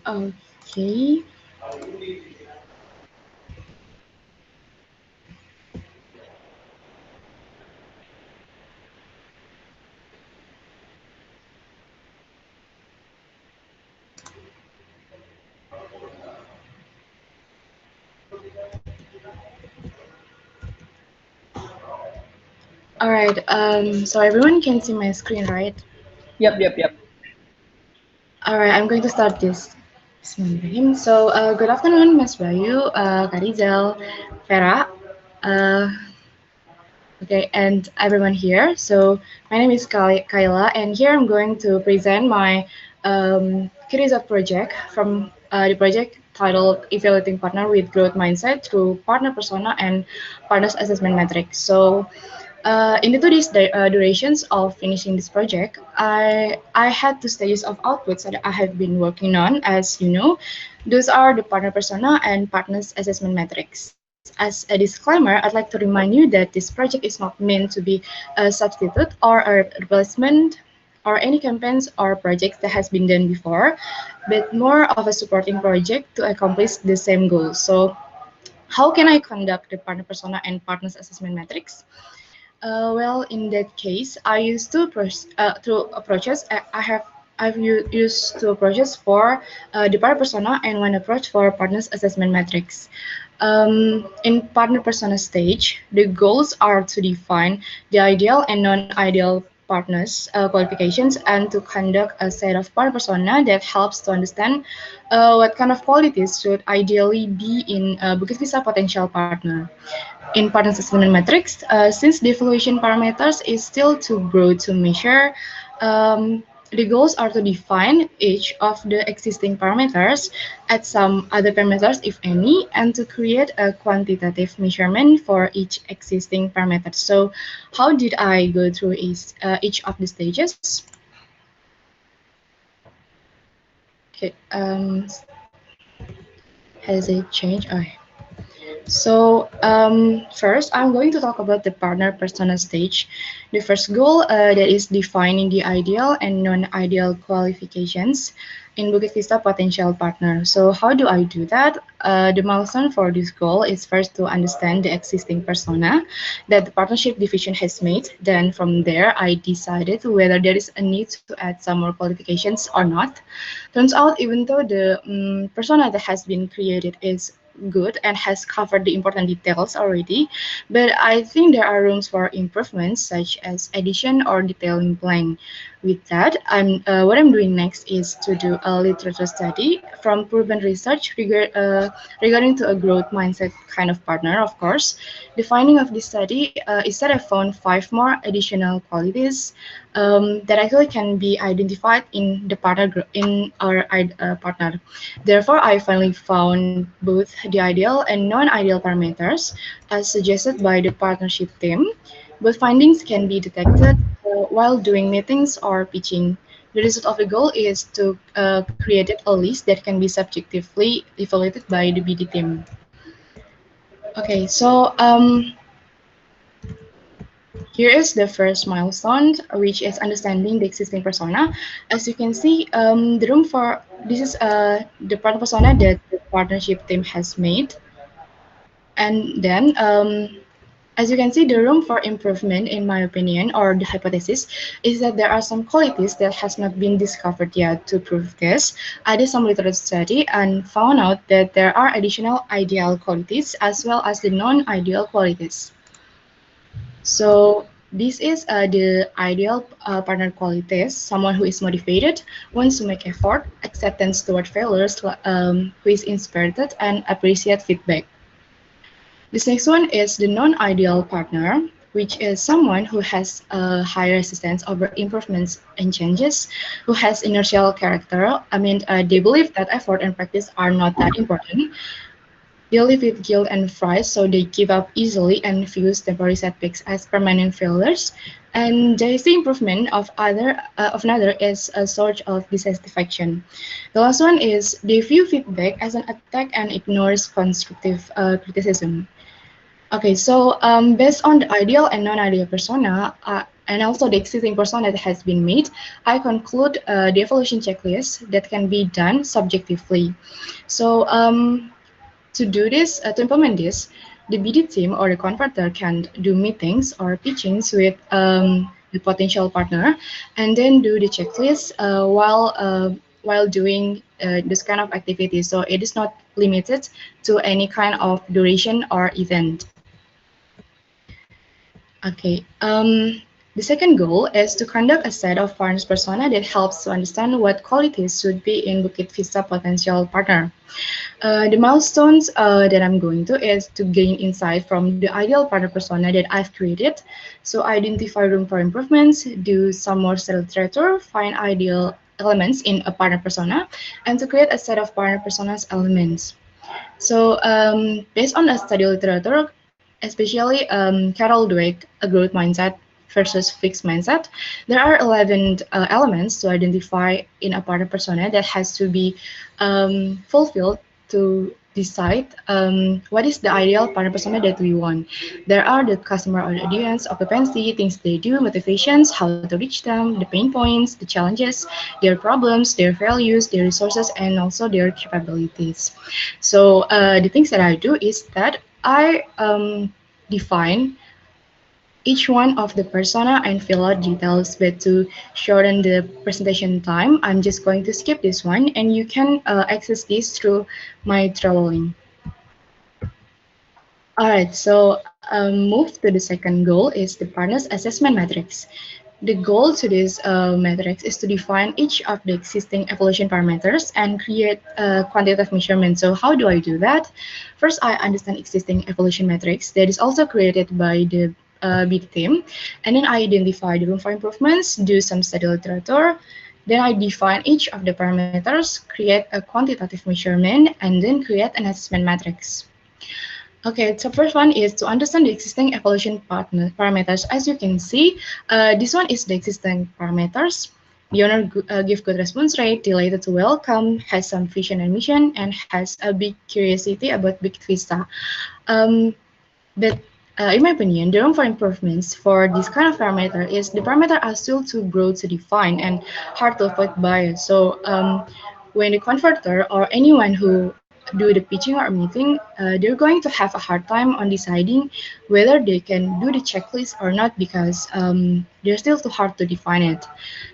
Okay. All right. So everyone can see my screen, right? Yep, yep, yep. All right. I'm going to start this. Bismillahirrahmanirrahim. So, good afternoon, Mas Bayu, Kak Rizal, Vera. Uh, okay, and everyone here. So, my name is Kayla, and here I'm going to present my series of project from the project titled Evaluating Partner with Growth Mindset through Partner Persona and Partners Assessment Metrics. So, into these durations of finishing this project, I had two stages of outputs that I have been working on. As you know, those are the partner persona and partners assessment metrics. As a disclaimer, I'd like to remind you that this project is not meant to be a substitute or a replacement or any campaigns or projects that has been done before, but more of a supporting project to accomplish the same goal. So, how can I conduct the partner persona and partners assessment metrics? Well, in that case, I used two approaches. I've used two approaches for the partner persona and one approach for partners assessment metrics. In partner persona stage, the goals are to define the ideal and non-ideal partners qualifications and to conduct a set of partner persona that helps to understand what kind of qualities should ideally be in a Bukit Vista potential partner. In partner assessment metrics, since the evaluation parameters is still too broad to measure, the goals are to define each of the existing parameters, add some other parameters if any, and to create a quantitative measurement for each existing parameter. So, how did I go through each of the stages? Okay, has it changed? Oh, so, first, I'm going to talk about the partner persona stage. The first goal that is defining the ideal and non-ideal qualifications in Bukit Vista potential partner. So, how do I do that? The milestone for this goal is first to understand the existing persona that the partnership division has made. Then, from there, I decided whether there is a need to add some more qualifications or not. Turns out, even though the persona that has been created is good and has covered the important details already, but I think there are rooms for improvements such as addition or detailing blank. With that, what I'm doing next is to do a literature study from proven research regarding to a growth mindset kind of partner, of course. The finding of this study is that I found five more additional qualities that actually can be identified in the in our partner. Therefore, I finally found both the ideal and non-ideal parameters as suggested by the partnership team. Both findings can be detected while doing meetings or pitching. The result of the goal is to create a list that can be subjectively evaluated by the BD team. Okay, so here is the first milestone, which is understanding the existing persona. As you can see, the room for this is the partner persona that the partnership team has made. And then, as you can see, the room for improvement, in my opinion, or the hypothesis, is that there are some qualities that has not been discovered yet. To prove this, I did some literature study and found out that there are additional ideal qualities as well as the non-ideal qualities. So this is the ideal partner qualities: someone who is motivated, wants to make effort, acceptance toward failures, who is inspired and appreciate feedback. This next one is the non-ideal partner, which is someone who has a high resistance over improvements and changes, who has inertial character. I mean, they believe that effort and practice are not that important. They live with guilt and fright, so they give up easily and views temporary setbacks as permanent failures. And they see improvement of another is a source of dissatisfaction. The last one is they view feedback as an attack and ignores constructive criticism. Okay, so based on the ideal and non-ideal persona, and also the existing persona that has been made, I conclude the evaluation checklist that can be done subjectively. So to do this, to implement this, the BD team or the converter can do meetings or pitchings with the potential partner, and then do the checklist while doing this kind of activity. So it is not limited to any kind of duration or event. Okay. The second goal is to conduct a set of partners persona that helps to understand what qualities should be in Bukit Vista potential partner. The milestones that I'm going to is to gain insight from the ideal partner persona that I've created. So identify room for improvements, do some more study literature, find ideal elements in a partner persona, and to create a set of partner personas elements. So based on the study literature, especially Carol Dweck, a growth mindset versus fixed mindset, there are 11 elements to identify in a partner persona that has to be fulfilled to decide what is the ideal partner persona that we want. There are the customer or audience, occupancy, things they do, motivations, how to reach them, the pain points, the challenges, their problems, their values, their resources, and also their capabilities. So the things that I do is that I define each one of the persona and fill out details, but to shorten the presentation time, I'm just going to skip this one, and you can access this through my Trello link. Alright, so move to the second goal is the partners assessment matrix. The goal to this matrix is to define each of the existing evaluation parameters and create a quantitative measurement. So how do I do that? First, I understand existing evaluation matrix that is also created by the big team, and then I identify the room for improvements, do some study literature, then I define each of the parameters, create a quantitative measurement, and then create an assessment matrix. Okay, so first one is to understand the existing evaluation parameters. As you can see, this one is the existing parameters. The owner give good response rate, delighted to welcome, has some vision and mission, and has a big curiosity about Bukit Vista. Um, but in my opinion, the room for improvements for this kind of parameter is the parameter are still too broad to define and hard to avoid bias. So when the converter or anyone who do the pitching or meeting, they're going to have a hard time on deciding whether they can do the checklist or not because they're still too hard to define it.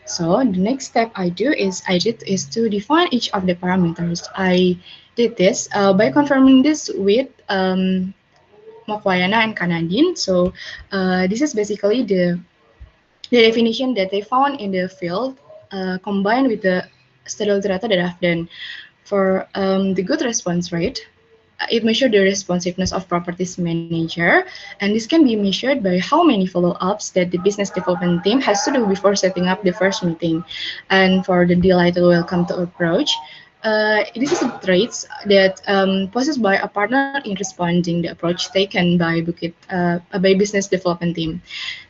So the next step I did is to define each of the parameters. I did this by confirming this with Mokwayana and Canadian. So this is basically the definition that they found in the field combined with the study literature that I've done. For the good response rate, it measures the responsiveness of properties manager, and this can be measured by how many follow-ups that the business development team has to do before setting up the first meeting. And for the delighted welcome to approach, this is the traits that possessed by a partner in responding the approach taken by business development team.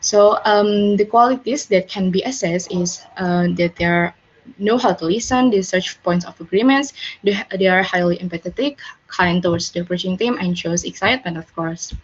So the qualities that can be assessed is that they are know how to listen, they search points of agreements, they are highly empathetic, kind towards the approaching team, and shows excitement, of course.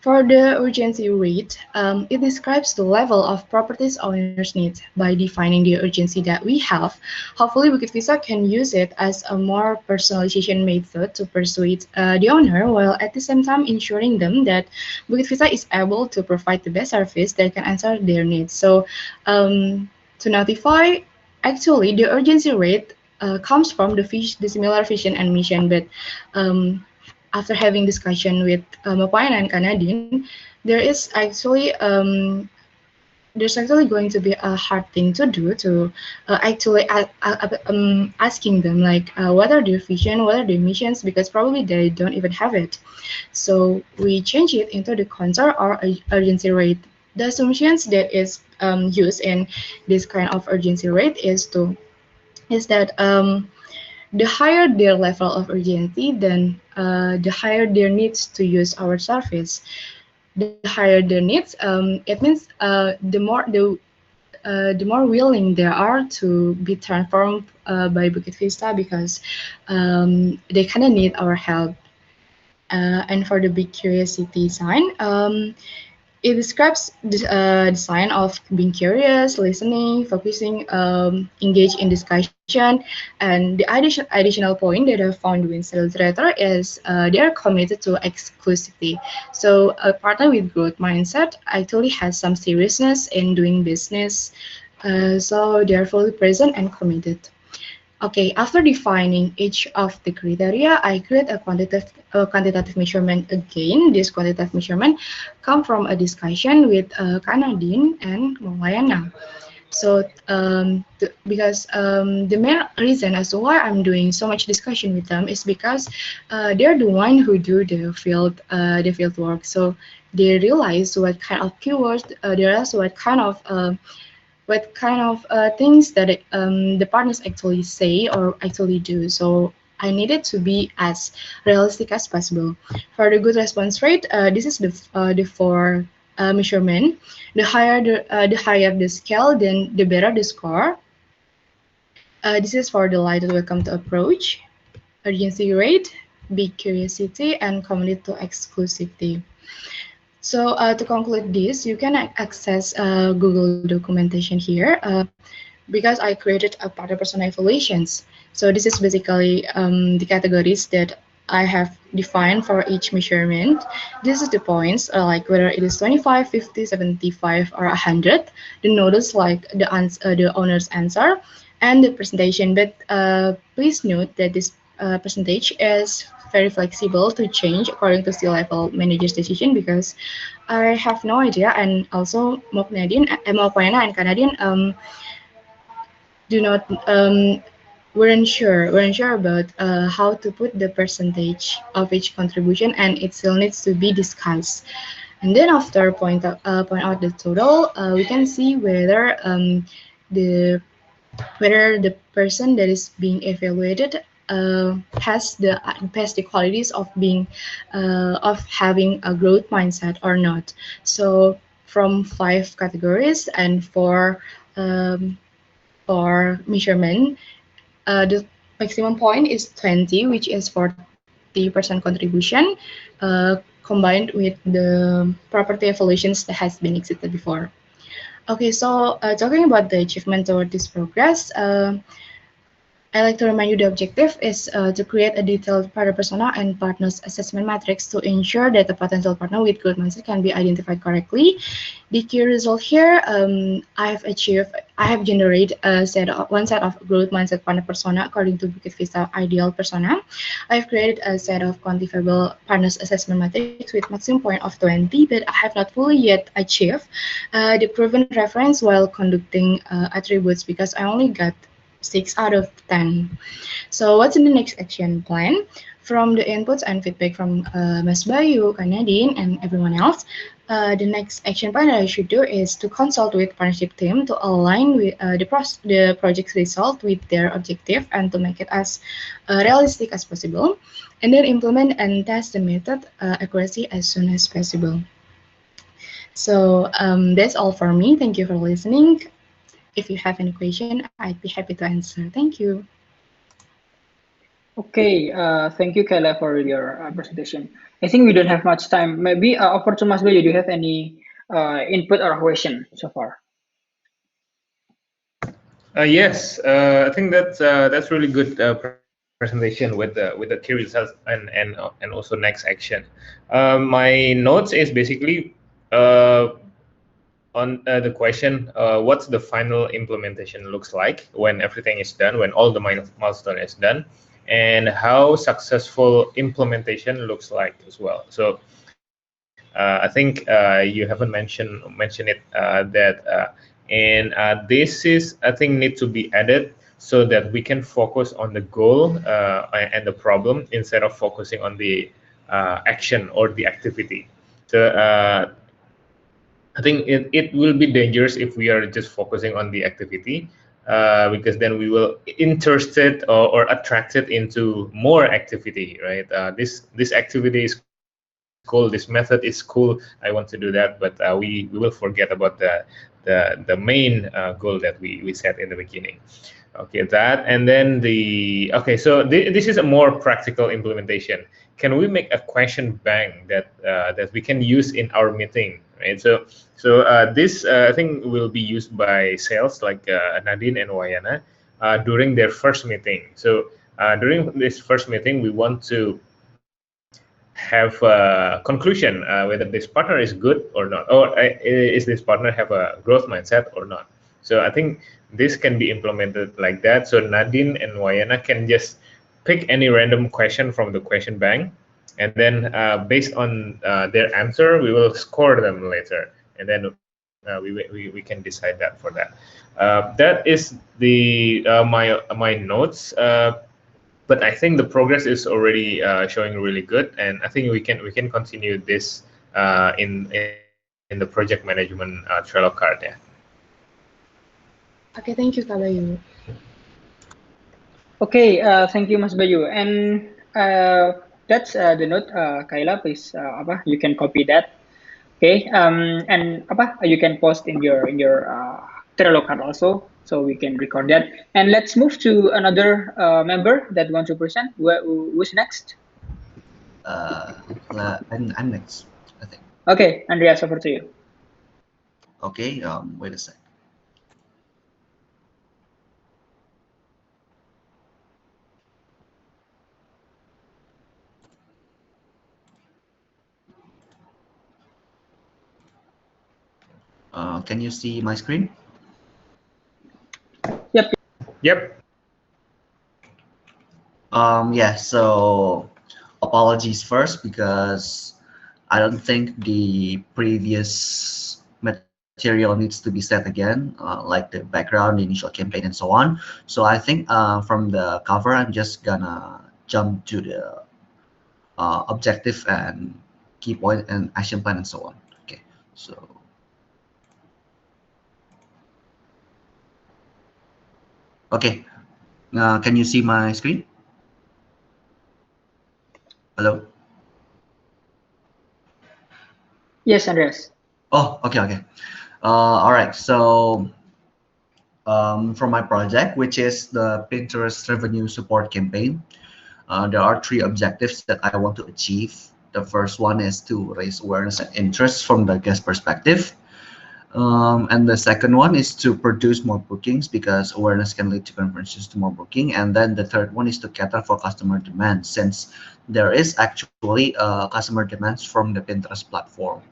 For the urgency rate, it describes the level of properties owners need by defining the urgency that we have. Hopefully, Bukit Vista can use it as a more personalization method to persuade the owner, while at the same time ensuring them that Bukit Vista is able to provide the best service that can answer their needs. So, to notify, actually, the urgency rate comes from the similar vision and mission, but after having discussion with Mapayan and Canadian, there is actually there's actually going to be a hard thing to do to asking them like what are their vision, what are their missions, because probably they don't even have it. So we change it into the concern or urgency rate. The assumptions that is used in this kind of urgency rate is that the higher their level of urgency, then the higher their needs to use our service. The higher their needs, it means the more willing they are to be transformed by Bukit Vista because they kind of need our help. And for the big curiosity sign, It describes the sign of being curious, listening, focusing, engage in discussion, and the additional point that I found with sales literature is they are committed to exclusivity. So a partner with growth mindset actually has some seriousness in doing business. So they are fully present and committed. Okay, after defining each of the criteria, I create a quantitative measurement again. This quantitative measurement come from a discussion with Kanadin and Molayana. So, because the main reason as to why I'm doing so much discussion with them is because they're the one who do the field work. So they realize what kind of keywords, they realize what kind of things that the partners actually say or actually do. So I need it to be as realistic as possible. For the good response rate, this is the four measurement. The higher the scale, then the better the score. This is for the light welcome to approach, urgency rate, big curiosity, and committed to exclusivity. So to conclude this, you can access Google documentation here because I created a partner persona evaluations. So this is basically the categories that I have defined for each measurement. This is the points, like whether it is 25, 50, 75, or 100. The notice like the owner's answer and the presentation. But please note that this percentage is very flexible to change according to C-level manager's decision because I have no idea, and also Mokpayana and Canadian do not weren't sure about how to put the percentage of each contribution, and it still needs to be discussed. And then after point out the total, we can see the whether the person that is being evaluated has the qualities of being of having a growth mindset or not. So from five categories and um, for measurement, the maximum point is 20, which is 40% contribution, combined with the property evaluations that has been exceeded before. Okay, so talking about the achievement toward this progress, I like to remind you the objective is to create a detailed partner persona and partners assessment matrix to ensure that the potential partner with growth mindset can be identified correctly. The key result here, I have generated one set of growth mindset partner persona according to Bukit Vista ideal persona. I've created a set of quantifiable partners assessment matrix with maximum point of 20, but I have not fully yet achieved the proven reference while conducting attributes because I only got 6 out of 10. So what's in the next action plan? From the inputs and feedback from Mas Bayu, Kanadin, and everyone else, the next action plan that I should do is to consult with partnership team to align with the project's result with their objective and to make it as realistic as possible, and then implement and test the method accuracy as soon as possible. So that's all for me. Thank you for listening. If you have any question, I'd be happy to answer. Thank you. Okay, thank you, Kayla, for your presentation. I think we don't have much time. Maybe over to Mas Bayu, do you have any input or question so far? Yes, I think that's really good presentation with the key results and also next action. My notes is basically uh, on the question, what's the final implementation looks like when everything is done, when all the milestone is done, and how successful implementation looks like as well. So I think you haven't mentioned it and this is, I think, need to be added so that we can focus on the goal and the problem instead of focusing on the action or the activity. So I think it will be dangerous if we are just focusing on the activity, because then we will interested or attracted into more activity, right? This activity is cool, this method is cool, I want to do that, but we will forget about the main goal that we set in the beginning. Okay, that, and then okay, so this is a more practical implementation. Can we make a question bank that we can use in our meeting right? This I think will be used by sales like Nadine and Wayana during their first meeting. So during this first meeting, we want to have a conclusion whether this partner is good or not, or is this partner have a growth mindset or not. So I think this can be implemented like that. So Nadine and Wayana can just pick any random question from the question bank, and then based on their answer, we will score them later, and then we can decide that for that. That is my notes. But I think the progress is already showing really good, and I think we can continue this in the project management Trello card. Yeah. Okay, thank you, Kak Bayu. Okay, thank you, Mas Bayu. And that's the note, Kaila. Please, you can copy that. Okay. And you can post in your Trello card also, so we can record that. And let's move to another member that want to present. Who's next? Uh, I'm next, I think. Okay, Andreas, over to you. Okay, wait a sec. Can you see my screen? Yep. Yep. Yeah, so apologies first because I don't think the previous material needs to be set again, like the background, the initial campaign, and so on. So I think from the cover, I'm just gonna jump to the objective and key point and action plan and so on. Okay, so okay, can you see my screen? Hello? Yes, Andreas. Oh, okay, okay. All right, so from my project, which is the Pinterest Revenue Support Campaign, there are three objectives that I want to achieve. The first one is to raise awareness and interest from the guest perspective. And the second one is to produce more bookings because awareness can lead to conversions to more booking. And then the third one is to cater for customer demand since there is actually customer demands from the Pinterest platform.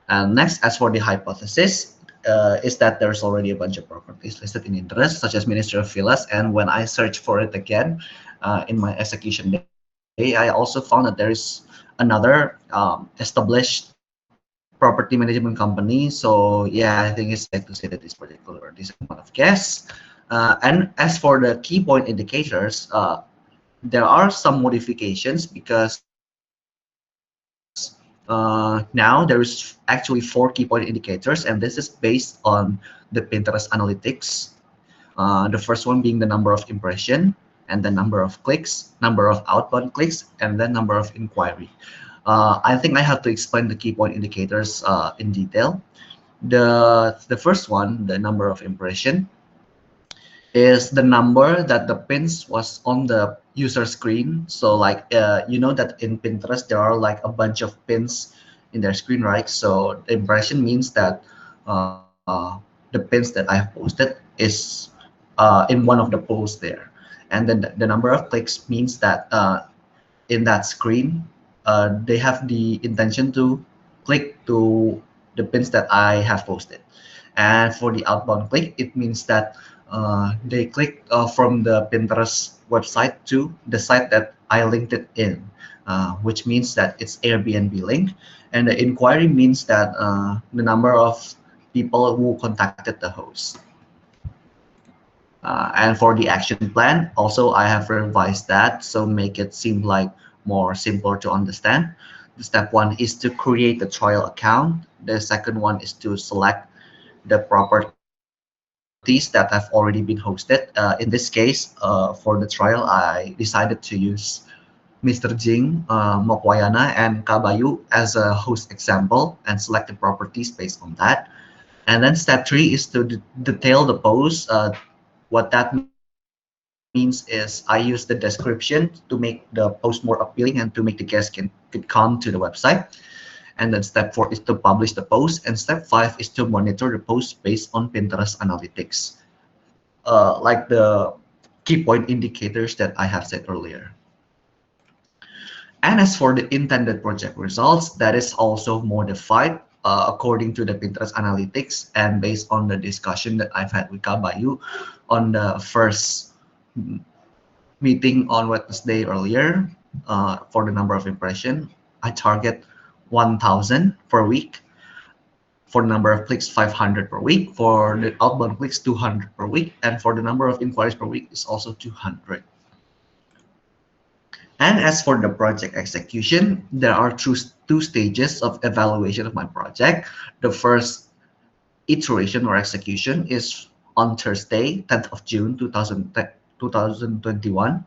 And next, as for the hypothesis, is that there's already a bunch of properties listed in interest, such as Ministry of Villas. And when I search for it again in my execution day, I also found that there is another established property management company. So yeah, I think it's safe to say that this particular decent amount of guests. And as for the key point indicators, there are some modifications because now there is actually 4 key point indicators, and this is based on the Pinterest analytics. The first one being the number of impression, and then number of clicks, number of outbound clicks, and then number of inquiry. I think I have to explain the key point indicators in detail. The first one, the number of impression, is the number that the pins was on the user screen. So like you know that in Pinterest there are like a bunch of pins in their screen, right? So the impression means that the pins that I have posted is in one of the posts there, and then the number of clicks means that in that screen they have the intention to click to the pins that I have posted. And for the outbound click, it means that they click from the Pinterest website to the site that I linked it in, which means that it's Airbnb link. And the inquiry means that the number of people who contacted the host. And for the action plan, also I have revised that so make it seem like more simpler to understand. The step one is to create the trial account. The second one is to select the properties that have already been hosted. In this case, for the trial, I decided to use Mr. Jing, Mokwayana, and Kabayu as a host example and select the properties based on that. And then step three is to detail the post. What that means is I use the description to make the post more appealing and to make the guests can come to the website. And then step 4 is to publish the post, and step 5 is to monitor the post based on Pinterest analytics, like the key point indicators that I have said earlier. And as for the intended project results, that is also modified according to the Pinterest analytics and based on the discussion that I've had with Kabayu on the first meeting on Wednesday earlier. For the number of impression, I target 1,000 per week. For the number of clicks, 500 per week. For the outbound clicks, 200 per week. And for the number of inquiries per week is also 200. And as for the project execution, there are two stages of evaluation of my project. The first iteration or execution is on Thursday, 10th of June, 2021.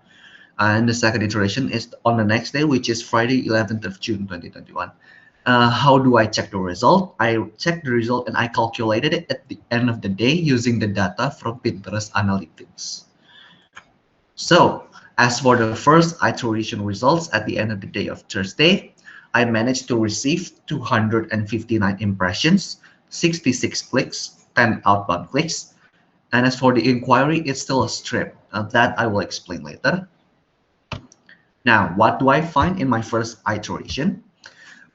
And the second iteration is on the next day, which is Friday, 11th of June, 2021. How do I check the result? I check the result and I calculated it at the end of the day using the data from Pinterest Analytics. So, as for the first iteration results at the end of the day of Thursday, I managed to receive 259 impressions, 66 clicks, 10 outbound clicks. And as for the inquiry, it's still a strip. That I will explain later. Now, what do I find in my first iteration?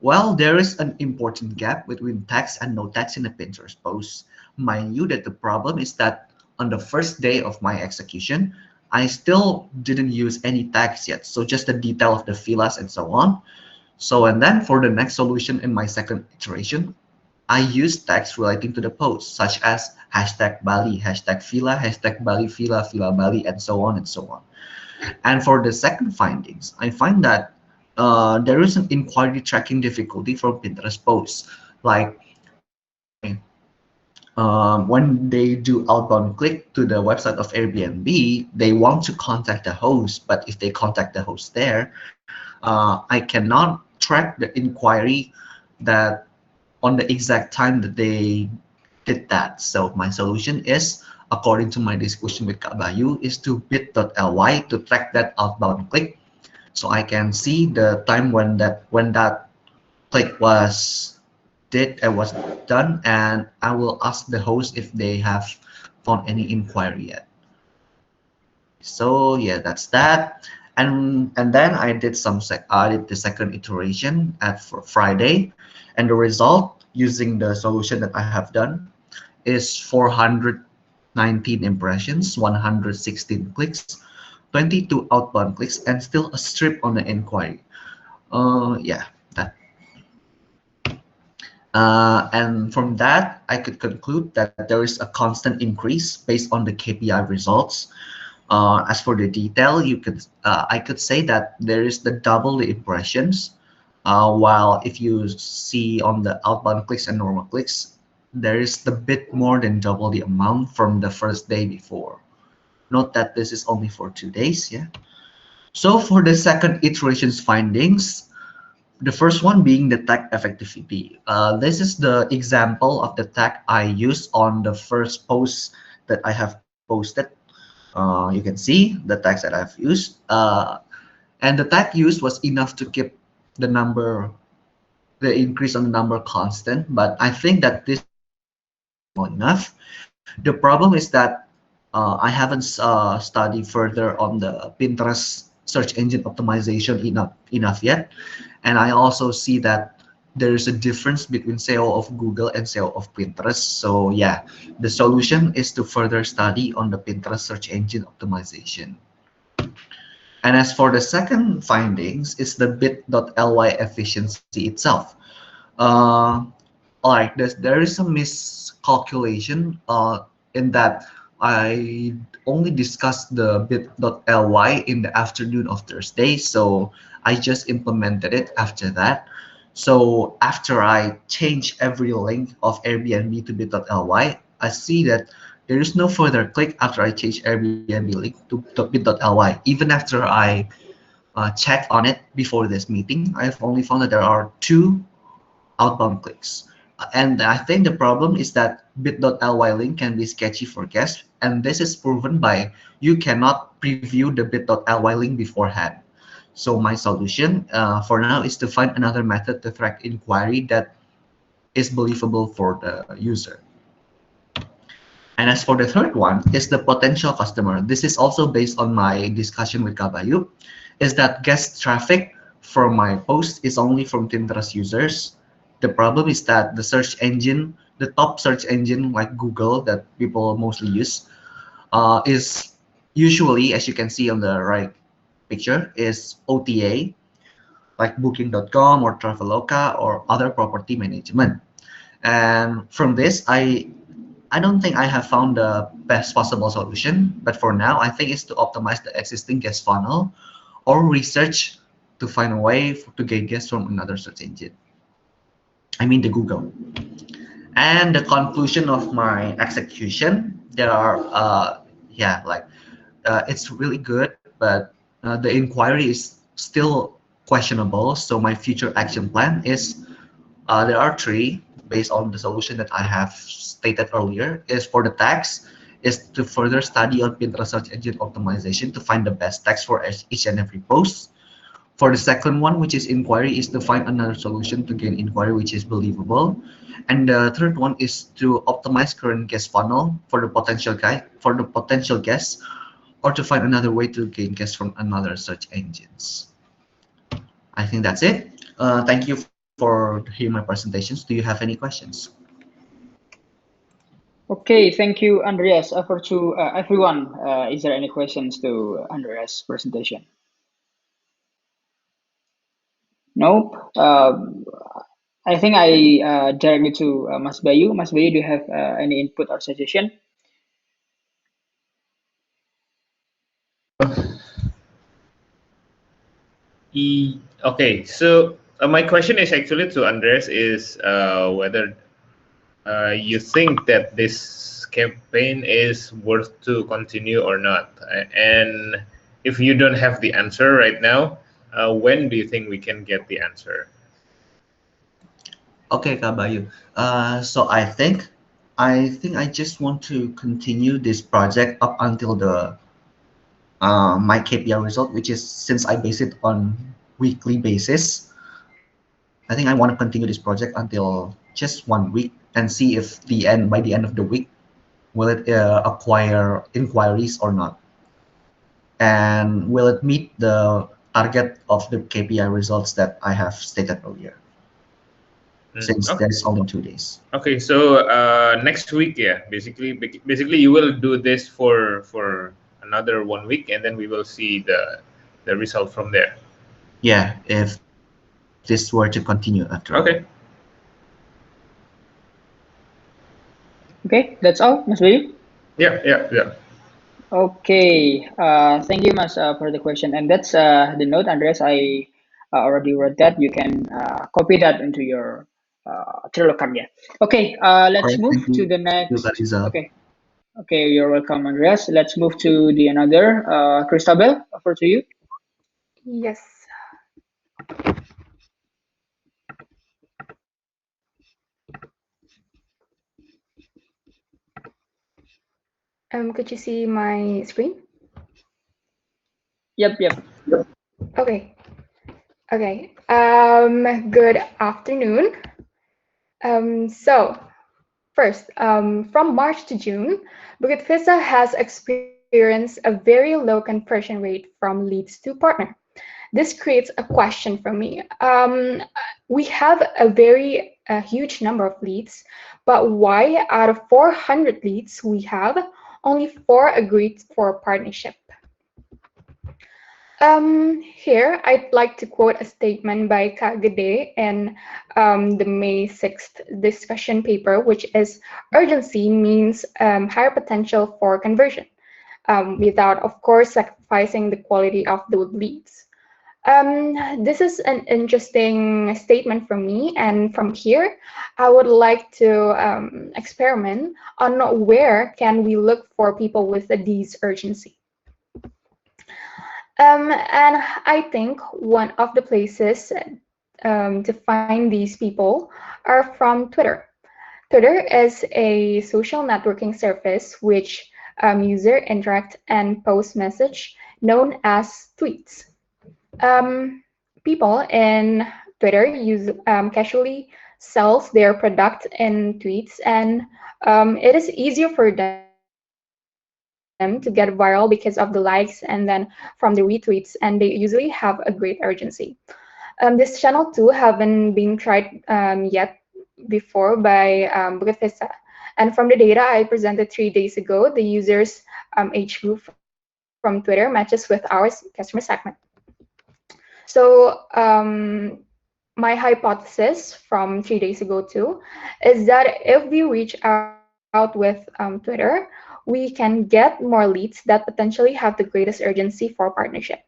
Well, there is an important gap between text and no text in a Pinterest post. Mind you that the problem is that on the first day of my execution, I still didn't use any text yet, so just the detail of the villas and so on. So, and then for the next solution in my second iteration, I used text relating to the post, such as hashtag Bali, hashtag villa, hashtag Bali villa, villa Bali, and so on and so on. And for the second findings, I find that there is an inquiry tracking difficulty from Pinterest posts. Like when they do outbound click to the website of Airbnb, they want to contact the host, but if they contact the host there, I cannot track the inquiry that on the exact time that they did that. So my solution is, according to my discussion with Kabayu, is to bit.ly to track that outbound click, so I can see the time when that click was done, and I will ask the host if they have found any inquiry yet. So yeah, that's that. And then I did the second iteration at Friday, and the result using the solution that I have done is 419 impressions, 116 clicks, 22 outbound clicks, and still a strip on the inquiry. Yeah, that. And from that, I could conclude that there is a constant increase based on the KPI results. As for the detail, I could say that there is the double the impressions, while if you see on the outbound clicks and normal clicks, there is the bit more than double the amount from the first day before. Note that this is only for 2 days, yeah. So for the second iteration's findings, the first one being the tag effectivity. This is the example of the tag I used on the first post that I have posted. You can see the tags that I've used, and the tag used was enough to keep the increase on the number constant. But I think that this is not enough. The problem is that I haven't studied further on the Pinterest search engine optimization enough yet, and I also see that there is a difference between SEO of Google and SEO of Pinterest. So yeah, the solution is to further study on the Pinterest search engine optimization. And as for the second findings, it's the bit.ly efficiency itself. Alright, there is a miscalculation in that I only discussed the bit.ly in the afternoon of Thursday, so I just implemented it after that. So after I change every link of Airbnb to bit.ly, I see that there is no further click after I change Airbnb link to bit.ly. Even after I checked on it before this meeting, I've only found that there are 2 outbound clicks. And I think the problem is that bit.ly link can be sketchy for guests, and this is proven by you cannot preview the bit.ly link beforehand. So my solution for now is to find another method to track inquiry that is believable for the user. And as for the third one is the potential customer. This is also based on my discussion with Kabayu, is that guest traffic from my post is only from Pinterest users. The problem is that the top search engine like Google that people mostly use, is usually, as you can see on the right picture, is OTA, like Booking.com or Traveloka or other property management. And from this, I don't think I have found the best possible solution, but for now, I think it's to optimize the existing guest funnel or research to find a way to get guests from another search engine. I mean the Google. And the conclusion of my execution, there are, yeah, like it's really good, but the inquiry is still questionable. So my future action plan is there are three based on the solution that I have stated earlier. Is for the tags, is to further study on Pinterest search engine optimization to find the best tags for each and every post. For the second one, which is inquiry, is to find another solution to gain inquiry which is believable. And the third one is to optimize current guest funnel for the potential guests, or to find another way to gain guests from another search engines. I think that's it. Thank you for hearing my presentations. Do you have any questions? Okay, thank you, Andreas. For to everyone, is there any questions to Andreas' presentation? Nope. I think I direct it to Mas Bayu. Mas Bayu, do you have any input or suggestion? Okay, so my question is actually to Andres is whether you think that this campaign is worth to continue or not. And if you don't have the answer right now, when do you think we can get the answer? Okay, Kabayu. So I just want to continue this project up until the my KPI result, which is since I base it on weekly basis. I think I want to continue this project until just 1 week and see if by the end of the week will it acquire inquiries or not, and will it meet the target of the KPI results that I have stated earlier. Since Okay. there's only 2 days. Okay, so next week, yeah, basically you will do this for another 1 week, and then we will see the result from there. Yeah, if this were to continue after all. Okay. Okay, that's all, Mas Bayu. Yeah. Okay, thank you, Mas, for the question. And that's the note, Andreas. I already wrote that. You can copy that into your Trello card. Yeah. Okay, All let's right, move thank you, to the Kariza. next. Okay, okay, you're welcome, Andreas. Let's move to the another. Christabel, over to you. Yes. Could you see my screen? Yep. Okay. Okay. Good afternoon. So first, from March to June, Bukit Vista has experienced a very low conversion rate from leads to partner. This creates a question for me. We have a huge number of leads, but why out of 400 leads we have, only 4 agreed for a partnership? Here, I'd like to quote a statement by Kagade in the May 6th discussion paper, which is urgency means higher potential for conversion, without, of course, sacrificing the quality of the leads. This is an interesting statement from me, and from here, I would like to experiment on where can we look for people with these urgency. And I think one of the places to find these people are from Twitter. Twitter is a social networking service which user interact and post message known as tweets. People in Twitter casually sells their product in tweets, and it is easier for them to get viral because of the likes and then from the retweets, and they usually have a great urgency. This channel too haven't been tried yet before by Bukit Vista. And from the data I presented 3 days ago, the users' age group from Twitter matches with our customer segment. So my hypothesis from 3 days ago too is that if we reach out with Twitter, we can get more leads that potentially have the greatest urgency for partnership.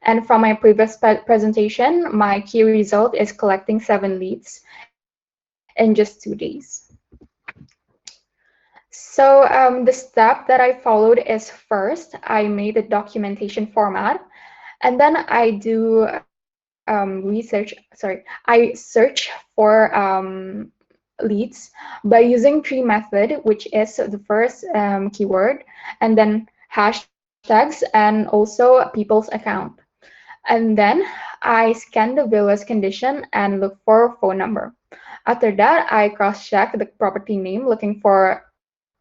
And from my previous presentation, my key result is collecting 7 leads in just 2 days. So the step that I followed is first, I made the documentation format, and then I do I search for leads by using tree method, which is the first keyword, and then hashtags and also people's account. And then I scan the villas condition and look for phone number. After that, I cross-check the property name, looking for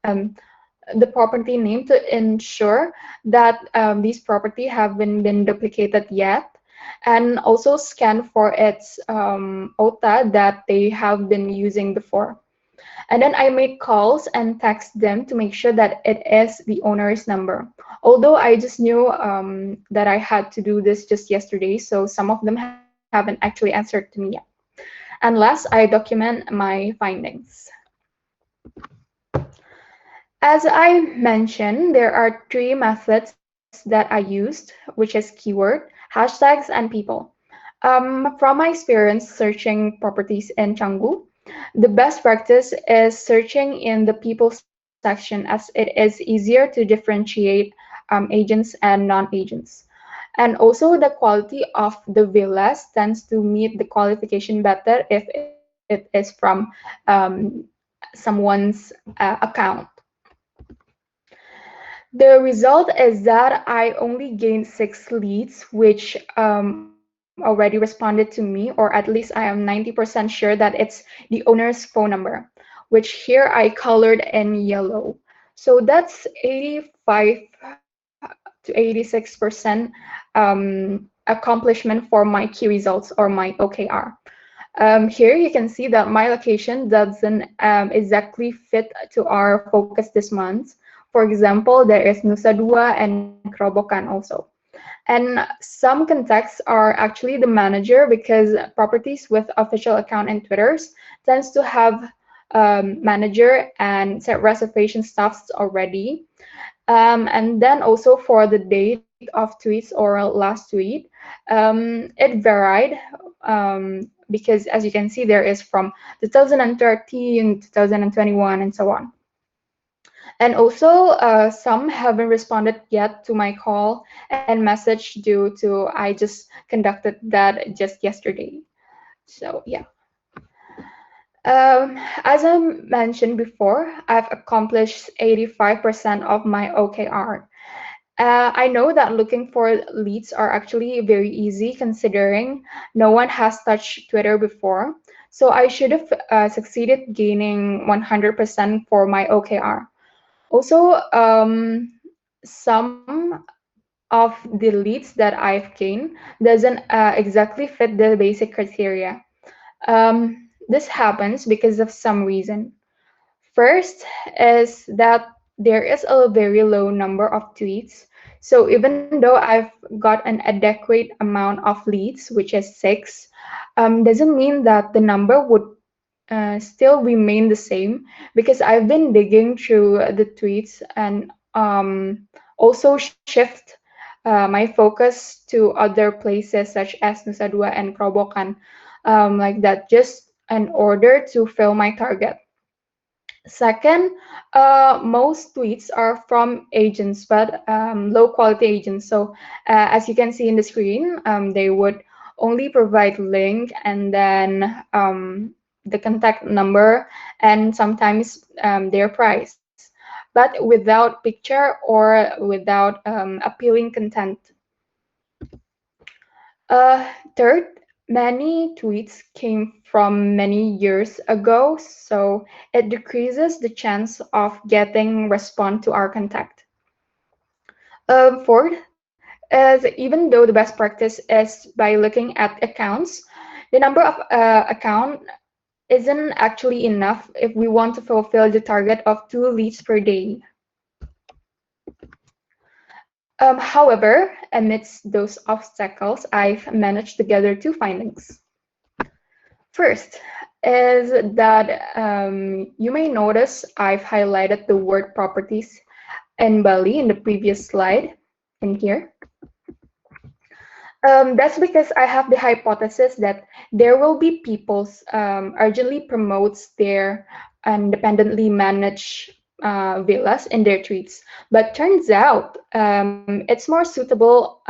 the property name to ensure that these property haven't been duplicated yet, and also scan for its OTA that they have been using before. And then I make calls and text them to make sure that it is the owner's number. Although I just knew that I had to do this just yesterday, so some of them haven't actually answered to me yet. And last, I document my findings. As I mentioned, there are 3 methods that I used, which is keyword, hashtags, and people. From my experience searching properties in Canggu, the best practice is searching in the people section, as it is easier to differentiate agents and non-agents. And also the quality of the villas tends to meet the qualification better if it is from someone's account. The result is that I only gained 6 leads, which already responded to me, or at least I am 90% sure that it's the owner's phone number, which here I colored in yellow. So that's 85 to 86% accomplishment for my key results or my OKR. Here you can see that my location doesn't exactly fit to our focus this month. For example, there is Nusa Dua and Kerobokan also. And some contexts are actually the manager because properties with official account and Twitters tends to have manager and set reservation staffs already. And then also for the date of tweets or last tweet, it varied because as you can see, there is from 2013, 2021, and so on. And also, some haven't responded yet to my call and message due to I just conducted that just yesterday. So yeah. As I mentioned before, I've accomplished 85% of my OKR. I know that looking for leads are actually very easy considering no one has touched Twitter before. So I should have succeeded gaining 100% for my OKR. Also, some of the leads that I've gained doesn't exactly fit the basic criteria. This happens because of some reason. First is that there is a very low number of tweets. So even though I've got an adequate amount of leads, which is 6, doesn't mean that the number would still remain the same because I've been digging through the tweets and also shift my focus to other places such as Nusa Dua and Kerobokan, like that, just in order to fill my target. Second, most tweets are from agents, but low quality agents. So as you can see in the screen, they would only provide link and then the contact number and sometimes their price, but without picture or without appealing content. Third, many tweets came from many years ago, so it decreases the chance of getting response to our contact. Fourth, is even though the best practice is by looking at accounts, the number of account isn't actually enough if we want to fulfill the target of 2 leads per day. However, amidst those obstacles, I've managed to gather 2 findings. First is that you may notice I've highlighted the word properties in Bali in the previous slide in here. That's because I have the hypothesis that there will be people urgently promotes their independently managed villas in their tweets. But turns out it's more suitable.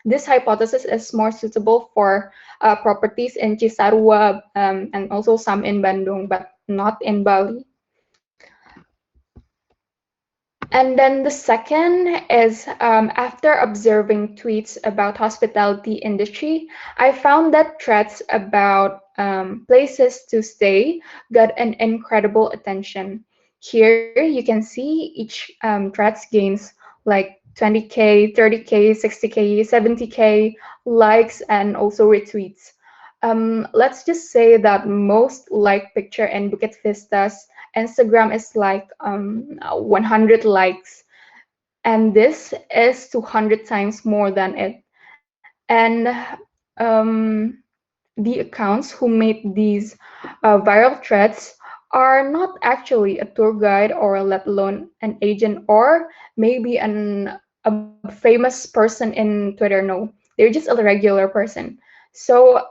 This hypothesis is more suitable for properties in Cisarua and also some in Bandung, but not in Bali. And then the second is after observing tweets about hospitality industry, I found that threads about places to stay got an incredible attention. Here you can see each threads gains like 20K, 30K, 60K, 70K likes and also retweets. Let's just say that most like picture in Bukit Vistas Instagram is like 100 likes, and this is 200 times more than it. And um, the accounts who made these viral threads are not actually a tour guide or let alone an agent or maybe a famous person in Twitter. No, they're just a regular person. So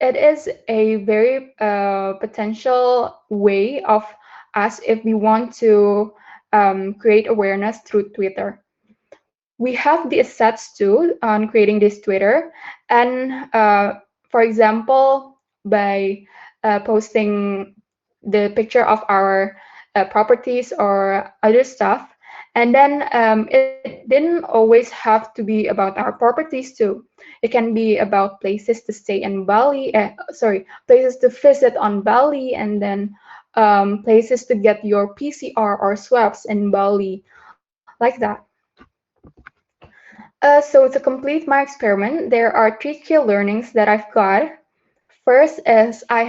it is a very potential way of us if we want to create awareness through Twitter. We have the assets too on creating this Twitter, and for example, by posting the picture of our properties or other stuff, and then it didn't always have to be about our properties too. It can be about places to stay in Bali, sorry, places to visit on Bali, and then places to get your PCR or swabs in Bali, like that. So to complete my experiment, there are 3 key learnings that I've got. First is I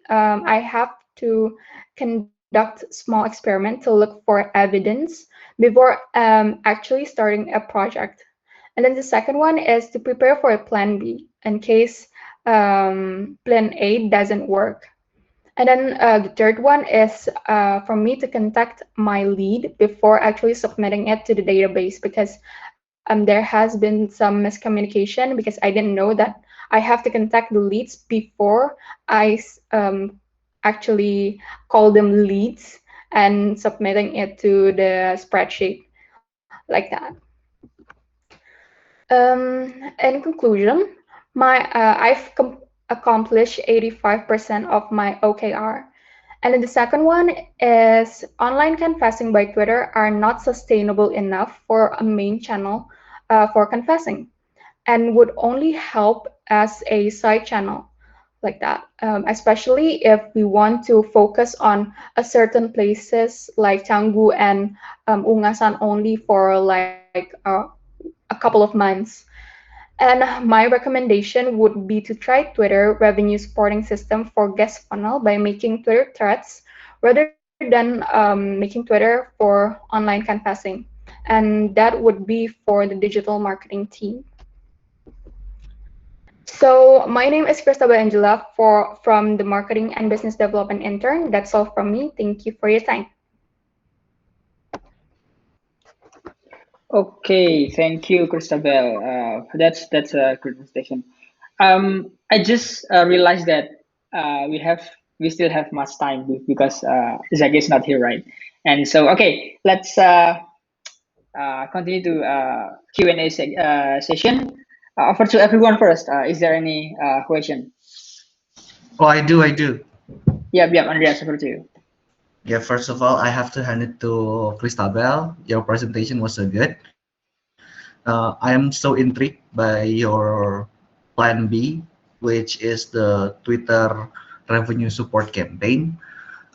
have to conduct small experiment to look for evidence before actually starting a project. And then the second one is to prepare for a plan B in case plan A doesn't work. And then the third one is for me to contact my lead before actually submitting it to the database because there has been some miscommunication because I didn't know that I have to contact the leads before I actually call them leads and submitting it to the spreadsheet like that. In conclusion, I've accomplished 85% of my OKR. And then the second one is online confessing by Twitter are not sustainable enough for a main channel for confessing and would only help as a side channel like that, especially if we want to focus on a certain places like Canggu and Ungasan only for like a couple of months. And my recommendation would be to try Twitter revenue supporting system for guest funnel by making Twitter threads rather than making Twitter for online confessing. And that would be for the digital marketing team. So my name is Christabel Angela from the Marketing and Business Development Intern. That's all from me. Thank you for your time. Okay, thank you, Christabel. That's a good presentation. I just realized that we still have much time because Zach is not here, right? And so, okay, let's continue to Q&A session. Offer to everyone first. Is there any question? Oh, I do. Yeah, Andreas, over to you. Yeah, first of all, I have to hand it to Christabel. Your presentation was so good. I am so intrigued by your plan B, which is the Twitter revenue support campaign.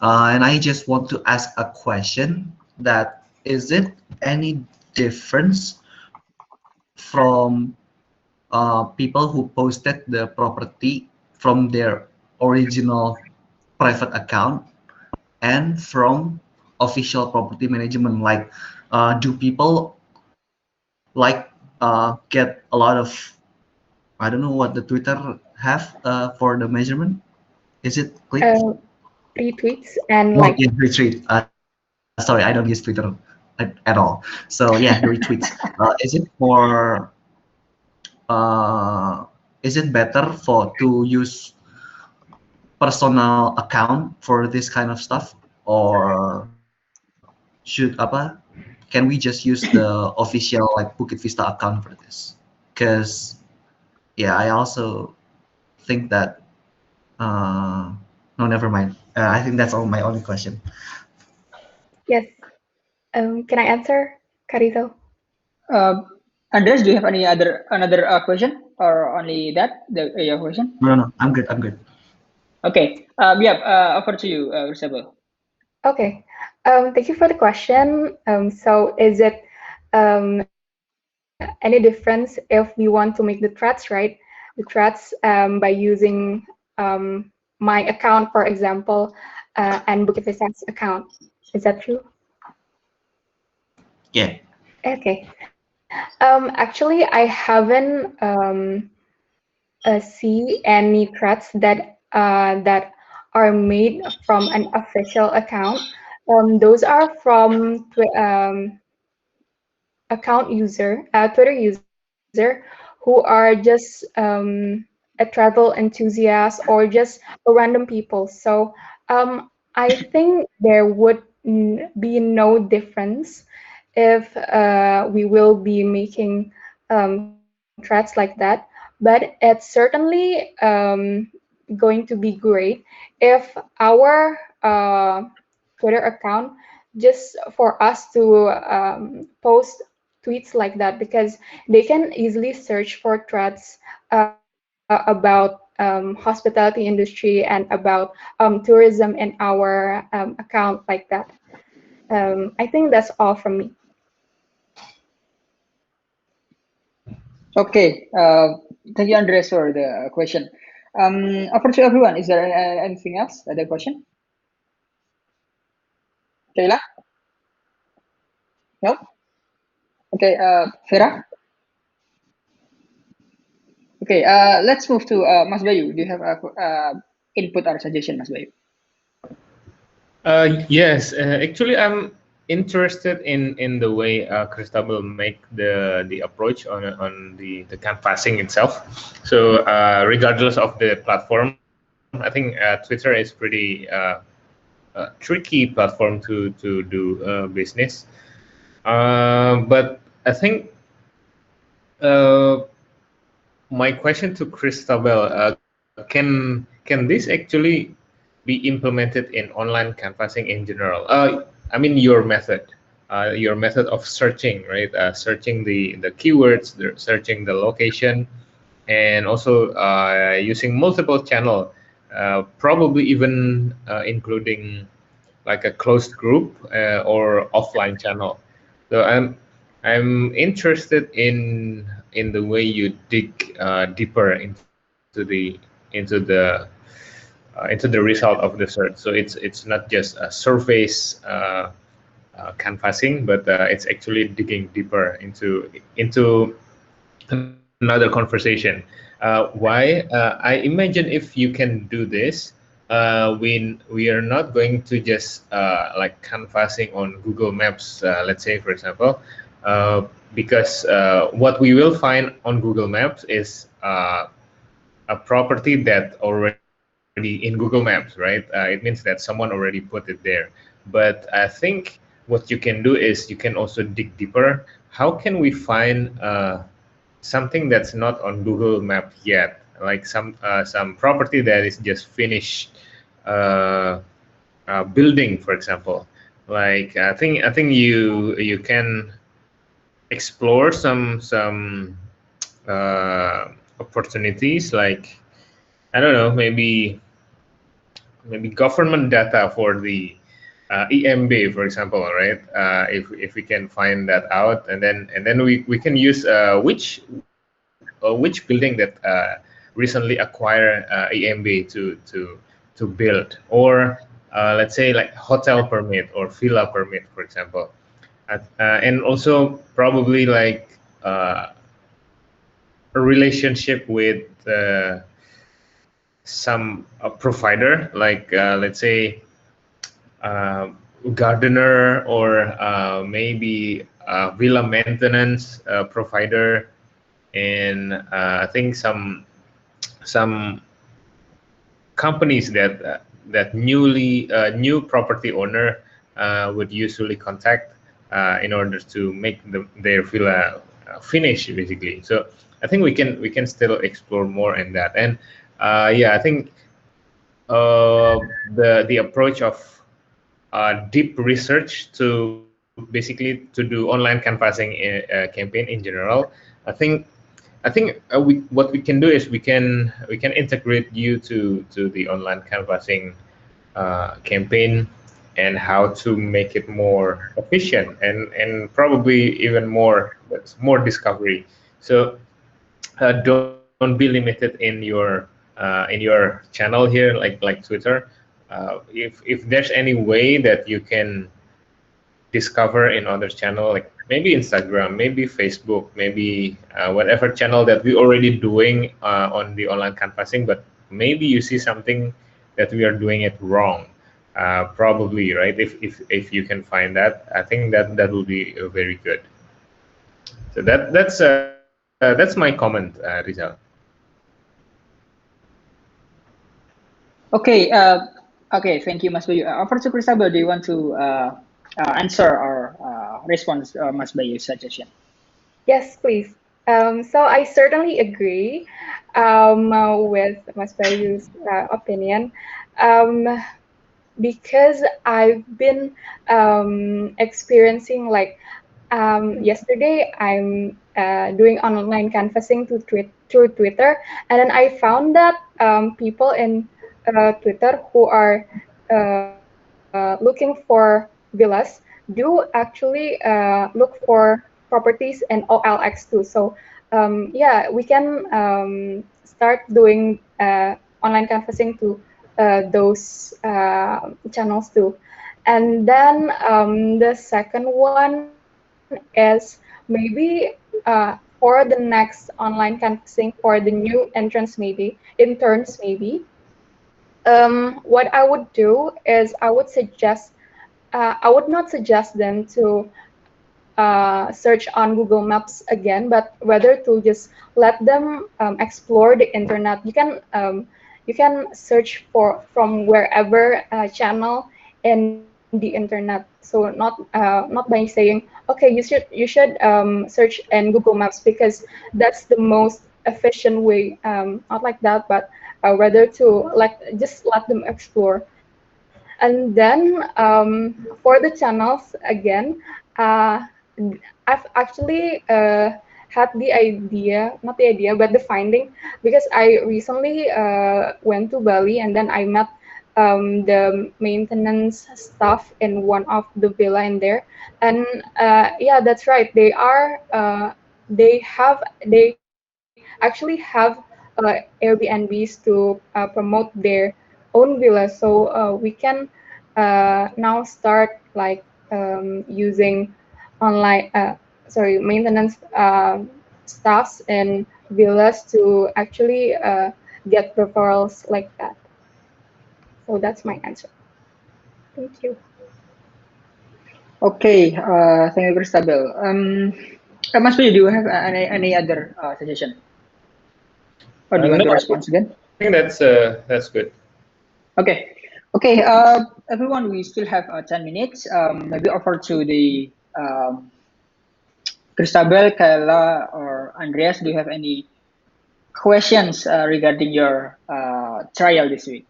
And I just want to ask a question that is it any difference from people who posted the property from their original private account and from official property management? Like, do people like get a lot of, I don't know what the Twitter have for the measurement? Is it clicks? Uh, retweets and Oh, like yeah, retweet. Sorry, I don't use Twitter at all. So yeah, the retweets. Is it more? Uh, is it better for to use personal account for this kind of stuff, or should apa? Can we just use the official like Bukit Vista account for this? Because yeah, I also think that. No, never mind. I think that's all my only question. yes. Can I answer, Carito? Uh, Andres, do you have any another question or only that your question? No, no, no. I'm good. I'm good. Okay. Yeah. Over to you, Isabel. Okay. Thank you for the question. So is it any difference if we want to make the threads, right? The threads by using my account, for example, and Bukit Vista's account. Is that true? Yeah. Okay. Actually, I haven't see any threads that are made from an official account. Those are from Twitter user, who are just a travel enthusiast or just a random people. So I think there would be no difference if we will be making threats like that. But it's certainly going to be great if our Twitter account just for us to post tweets like that, because they can easily search for threads about hospitality industry and about tourism in our account like that. I think that's all from me. Okay. Thank you, Andres, for the question. Over to everyone. Is there anything else? Other question? Kayla? No? Okay. Vera? Okay. Let's move to Mas Bayu. Do you have a input or suggestion, Mas Bayu? Yes, actually, I'm interested in the way Christabel make the approach on the canvassing itself. So regardless of the platform, I think Twitter is pretty tricky platform to do business. But I think uh, my question to Christabel, can this actually be implemented in online canvassing in general? I mean your method of searching, right? Searching the keywords, searching the location, and also using multiple channel, probably even including like a closed group or offline channel. So I'm interested in the way you dig deeper into the result of the search. So it's not just a surface canvassing, but it's actually digging deeper into another conversation. Why? I imagine if you can do this, we are not going to just like canvassing on Google Maps, let's say, for example, because what we will find on Google Maps is a property that already in Google Maps, right? It means that someone already put it there. But I think what you can do is you can also dig deeper. How can we find something that's not on Google Maps yet, like some property that is just finished uh, building, for example? Like I think you can explore some opportunities, like I don't know, maybe government data for the EMB, for example, right? If we can find that out, and then we can use which building that recently acquired EMB to build, or let's say like hotel permit or villa permit, for example, and also probably like a relationship with some provider, like let's say uh, gardener, or maybe villa maintenance provider, and I think some companies that new property owner would usually contact in order to make their villa finish, basically. So I think we can still explore more in that. And yeah, I think the approach of deep research to basically to do online canvassing campaign in general. I think what we can do is we can integrate you to the online canvassing campaign, and how to make it more efficient, and probably even more discovery. So don't be limited in your channel here, like Twitter. If there's any way that you can discover in other channel, like maybe Instagram, maybe Facebook, maybe whatever channel that we already doing on the online canvassing, but maybe you see something that we are doing it wrong, probably, right? If you can find that, I think that will be very good. So that's my comment, Rizal. Okay, okay, thank you, Mas Bayu. First, Christabel, do you want to answer or response Mas Bayu's suggestion? Yes, please. So I certainly agree with Mas Bayu's opinion, because I've been experiencing, like, yesterday I'm doing online canvassing through Twitter, and then I found that people in Twitter who are looking for villas do actually look for properties and OLX too. So yeah, we can start doing online canvassing to those channels too. And then the second one is maybe for the next online canvassing for the new entrants, maybe interns, maybe. What I would do is I would not suggest them to search on Google Maps again, but rather to just let them explore the internet. You can search for from wherever channel in the internet. So not by saying, okay, you should search in Google Maps, because that's the most efficient way. Not like that, but rather to just let them explore. And then for the channels again, uh, I've actually had the idea, not the idea, but the finding, because I recently went to Bali, and then I met the maintenance staff in one of the villa in there. And yeah, that's right. They actually have Airbnbs to promote their own villa. So we can now start, like, using online maintenance staffs and villas to actually get referrals like that. So that's my answer. Thank you. Okay, thank you, Christabel. Mas Bayu, do you have any other suggestion? Or do you want No, to respond again? I think that's good. Okay, okay, everyone, we still have 10 minutes. Maybe offer to the Christabel, Kayla, or Andreas. Do you have any questions regarding your trial this week?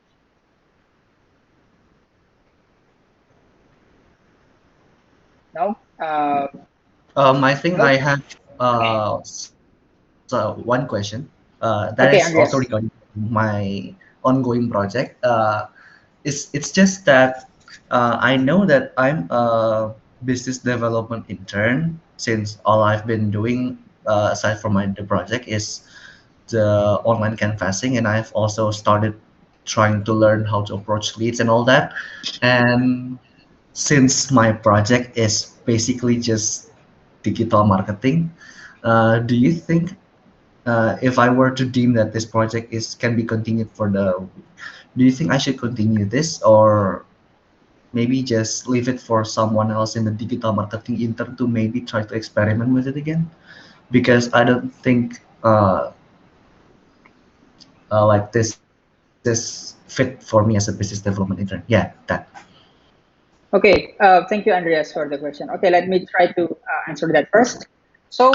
No? I think Nope. I have Okay. one question. That is also Okay, regarding Andreas. my ongoing project. It's just that I know that I'm a business development intern since all I've been doing aside from the project is the online canvassing, and I've also started trying to learn how to approach leads and all that. And since my project is basically just digital marketing, do you think if I were to deem that this project is can be continued for do you think I should continue this or maybe just leave it for someone else in the digital marketing intern to maybe try to experiment with it again? Because I don't think like this is fit for me as a business development intern. Yeah, that. Okay, thank you, Andreas, for the question. Okay, let me try to answer that first. So,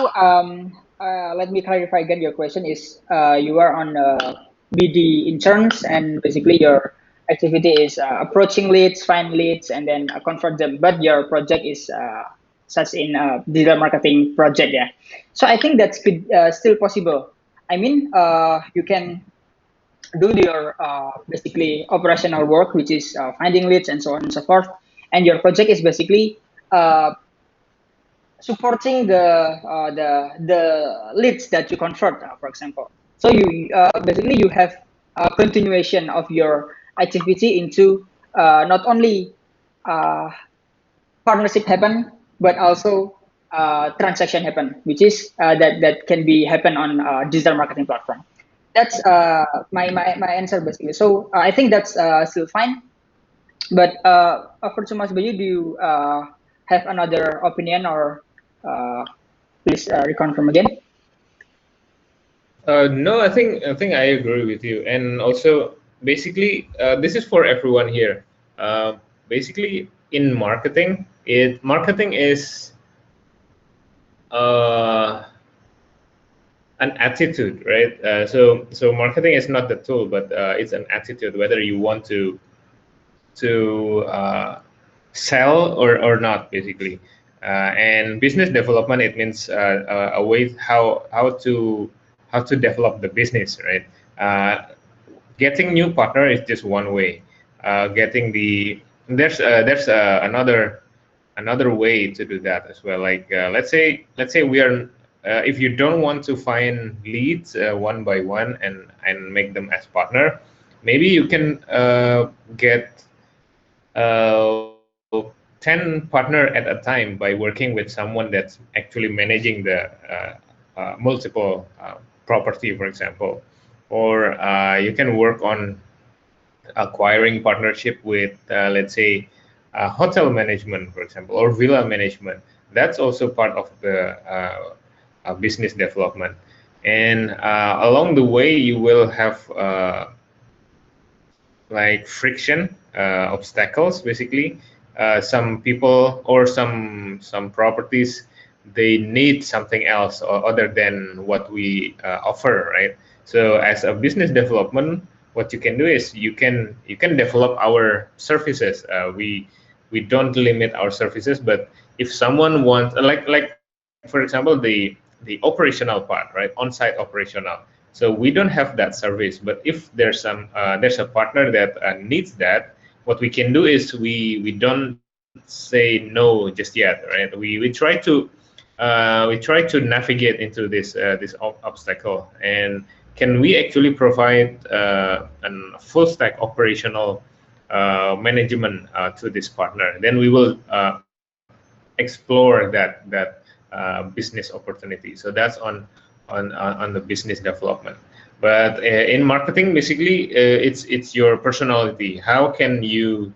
let me clarify again. Your question is you are on BD interns, and basically your activity is approaching leads, find leads, and then convert them. But your project is such in digital marketing project, yeah. So I think that's still possible. I mean, you can do your basically operational work, which is finding leads and so on and so forth. And your project is basically uh, supporting the leads that you convert, for example. So you basically you have a continuation of your activity into not only uh, partnership happen, but also transaction happen, which is that can be happen on digital marketing platform. That's my answer basically. So I think that's still fine. But for Mas Bayu, do you have another opinion or please reconfirm again? No, I think I agree with you, and also basically this is for everyone here. Basically, in marketing is uh, an attitude, right? So marketing is not the tool, but it's an attitude. Whether you want to sell or not, basically. And business development, it means a way how to develop the business, right? Getting new partner is just one way. Getting the there's another way to do that as well. Like let's say we are if you don't want to find leads one by one and make them as partner, maybe you can get 10 partner at a time by working with someone that's actually managing the multiple property, for example. Or you can work on acquiring partnership with, let's say, hotel management, for example, or villa management. That's also part of the business development. And along the way, you will have like friction, obstacles, basically. Some people or some properties, they need something else other than what we offer, right? So as a business development, what you can do is you can develop our services. We don't limit our services, but if someone wants, like for example, the operational part, right? On-site operational. So we don't have that service, but if there's a partner that needs that, what we can do is we don't say no just yet, right? We try to navigate into this obstacle, and can we actually provide a full stack operational management to this partner? Then we will explore that business opportunity. So that's on the business development. But in marketing, basically, it's your personality. How can you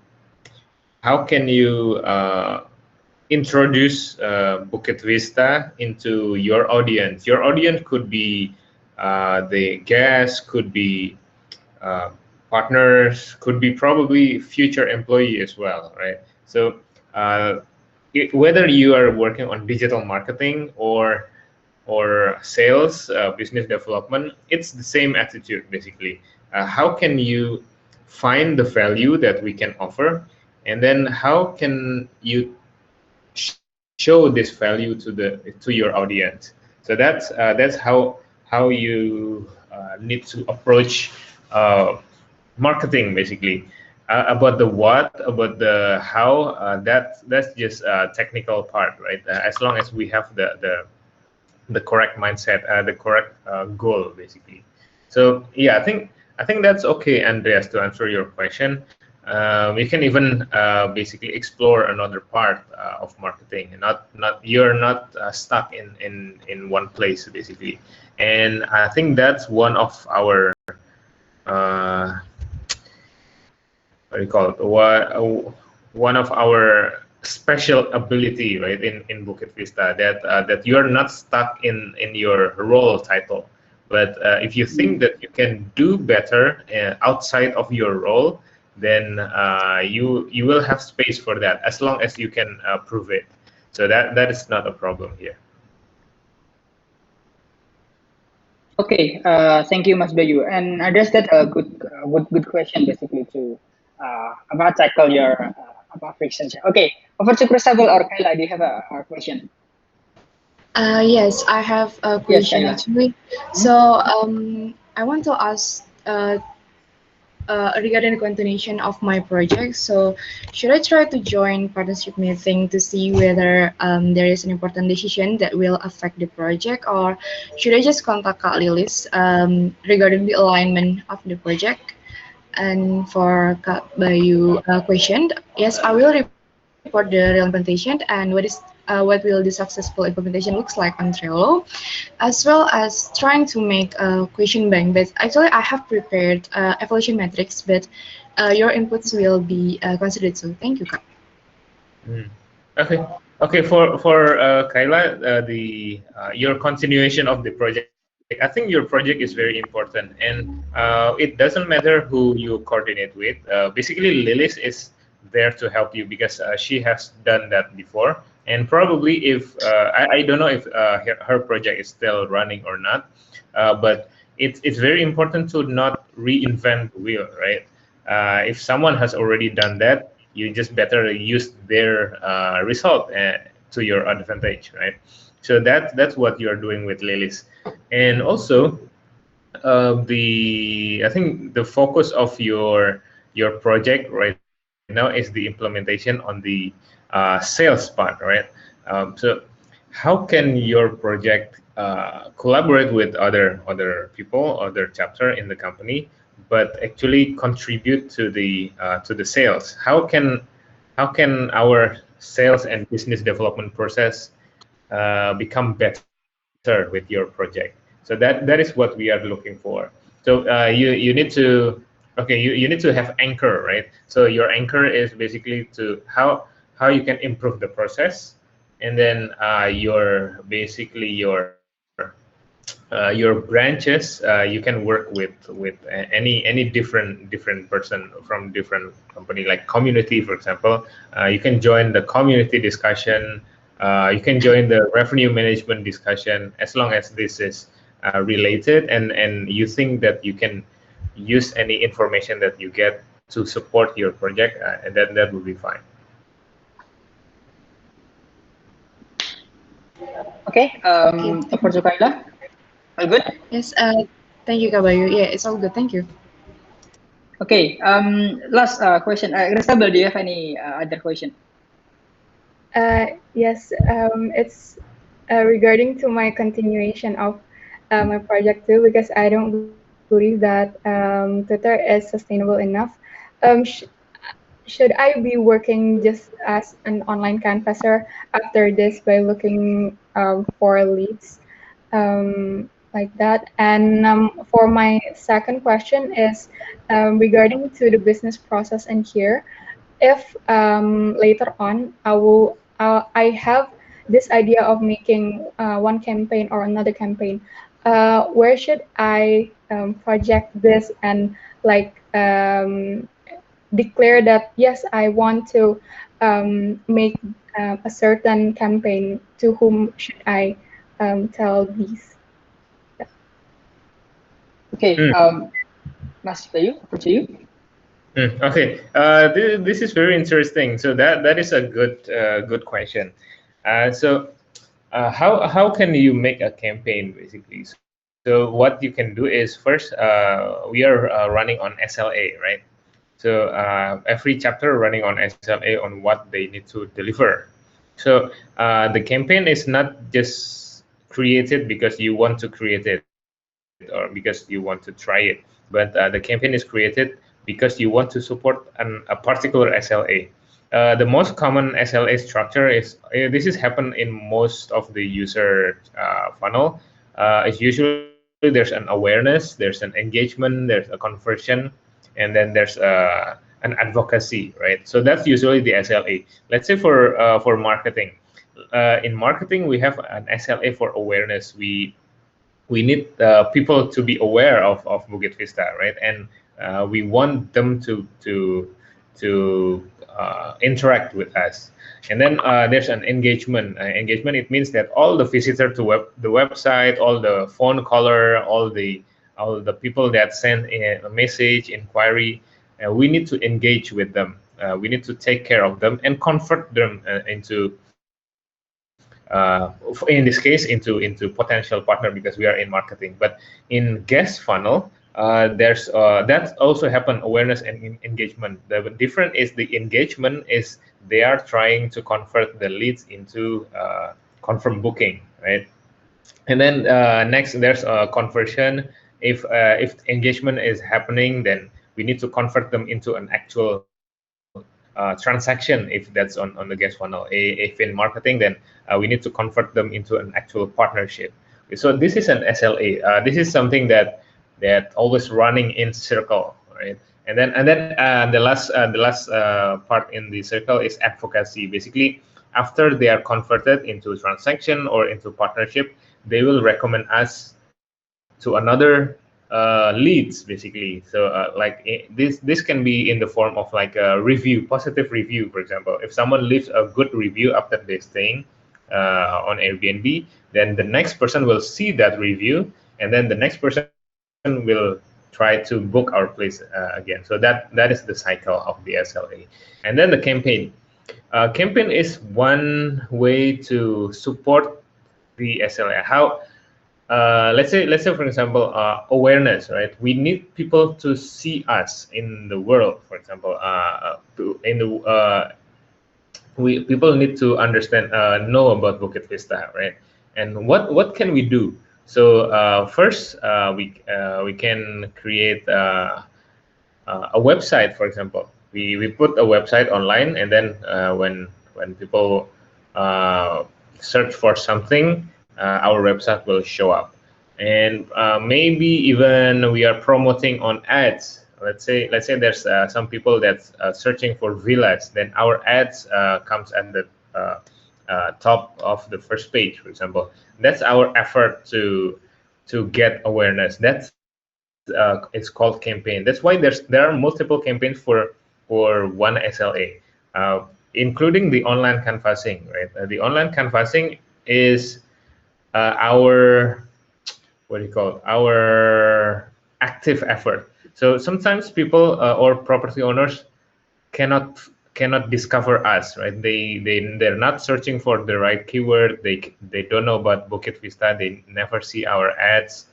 introduce Bukit Vista into your audience? Your audience could be the guests, could be uh, partners, could be probably future employee as well, right? So uh, whether you are working on digital marketing or sales, business development, it's the same attitude basically. How can you find the value that we can offer, and then how can you share show this value to your audience. So that's how you need to approach marketing basically. About the what, about the how, that's just a technical part, right? As long as we have the correct mindset, the correct goal, basically. So yeah, I think that's okay, Andreas, to answer your question. We can even basically explore another part of marketing, and not you're not stuck in one place basically. And I think that's one of our uh, what do you call it? One of our special ability, right, in Bukit Vista, that you're not stuck in your role title, but if you think that you can do better outside of your role, then you will have space for that as long as you can prove it. So that is not a problem here. Okay, thank you, Mas Bayu. And I guess that a good question basically to about tackle your about frictions. Okay, over to Christabel or Kayla. Do you have a question? Yes, I have a Yes, question Kayla. actually. So I want to ask regarding the continuation of my project. So should I try to join partnership meeting to see whether there is an important decision that will affect the project, or should I just contact Kak Lilis regarding the alignment of the project? And for Kak Bayu question, yes, I will report the real implementation and what will the successful implementation looks like on Trello, as well as trying to make a question bank. But actually, I have prepared evaluation metrics, but your inputs will be considered. So thank you, Kak. Mm. Okay. Okay. For Kayla, the your continuation of the project. I think your project is very important, and it doesn't matter who you coordinate with. Basically, Lilis is there to help you because she has done that before, and probably if I don't know if her project is still running or not, but it's very important to not reinvent the wheel, right? If someone has already done that, you just better use their result to your advantage, right? So that's what you're doing with Lilis. And also the I think the focus of your project right now is the implementation on the sales part, right? So how can your project collaborate with other people, other chapter in the company, but actually contribute to the sales? How can our sales and business development process become better with your project? So that is what we are looking for. So you need to okay you need to have anchor, right? So your anchor is basically to how you can improve the process, and then your basically your branches you can work with any different person from different company, like community, for example. You can join the community discussion. You can join the revenue management discussion as long as this is related, and you think that you can use any information that you get to support your project, and then that will be fine. Okay, Okay, over to Kayla. All good? yes, thank you, Kak Bayu. Yeah, it's all good. Thank you. Okay, last question. Christabel, do you have any other question? Yes, it's regarding to my continuation of my project too, because I don't believe that Twitter is sustainable enough. Should I be working just as an online canvasser after this by looking for leads like that? And for my second question is regarding to the business process in here. If later on I have this idea of making one campaign or another campaign, where should I project this and like declare that yes, I want to make a certain campaign? To whom should I tell these? Okay, Mm, Mas Bayu, over to you. okay, this is very interesting. So that is a good question. How can you make a campaign basically? So what you can do is first, we are running on SLA, right? So every chapter running on SLA on what they need to deliver. So the campaign is not just created because you want to create it or because you want to try it, but the campaign is created because you want to support a particular SLA. The most common SLA structure is this is happen in most of the user funnel. It's usually there's an awareness, there's an engagement, there's a conversion, and then there's an advocacy, right? So that's usually the SLA. Let's say for marketing, in marketing we have an SLA for awareness. We need people to be aware of Bukit Vista, right? And we want them to interact with us. And then there's an engagement. Engagement, it means that all the visitor to the website, all the phone caller, all the people that send a message, inquiry, we need to engage with them. We need to take care of them and convert them into in this case into potential partner, because we are in marketing. But in guest funnel, there's that also happen awareness and engagement. The difference is the engagement is they are trying to convert the leads into confirm booking, right? And then next there's a conversion. If engagement is happening, then we need to convert them into an actual transaction, if that's on the guest funnel. If in marketing, then we need to convert them into an actual partnership. So this is an SLA. This is something that always running in circle, right? And then the last part in the circle is advocacy. Basically, after they are converted into transaction or into partnership, they will recommend us to another leads, basically. So this can be in the form of like a review, positive review. For example, if someone leaves a good review after they staying on Airbnb, then the next person will see that review, and then the next person will try to book our place again. So that is the cycle of the SLA. And then the campaign. Campaign is one way to support the SLA. How let's say for example awareness, right? We need people to see us in the world. For example, in the we people need to understand, know about Bukit Vista, right? And what can we do? So first we can create a website. For example, we put a website online, and then when people uh, search for something, our website will show up. And maybe even we are promoting on ads. Let's say there's some people that's searching for villas, then our ads comes at the top of the first page, for example. That's our effort to get awareness. That's it's called campaign. That's why there are multiple campaigns for one SLA, including the online canvassing, right? The online canvassing is our, what do you call it, our active effort. So sometimes people or property owners cannot discover us, right? They're not searching for the right keyword. They don't know about Bukit Vista. They never see our ads.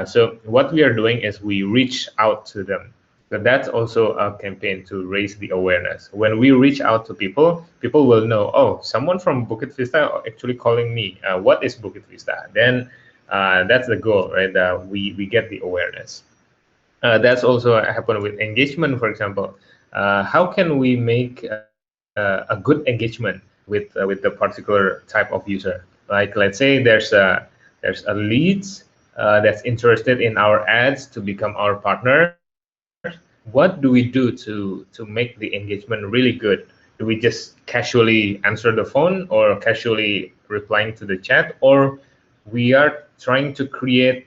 So what we are doing is we reach out to them. So that's also a campaign to raise the awareness. When we reach out to people, people will know, oh, someone from Bukit Vista actually calling me. What is Bukit Vista? Then that's the goal, right? We get the awareness. That's also happened with engagement, for example. How can we make a good engagement with the particular type of user? Like, let's say there's a leads that's interested in our ads to become our partner. What do we do to make the engagement really good? Do we just casually answer the phone or casually replying to the chat, or we are trying to create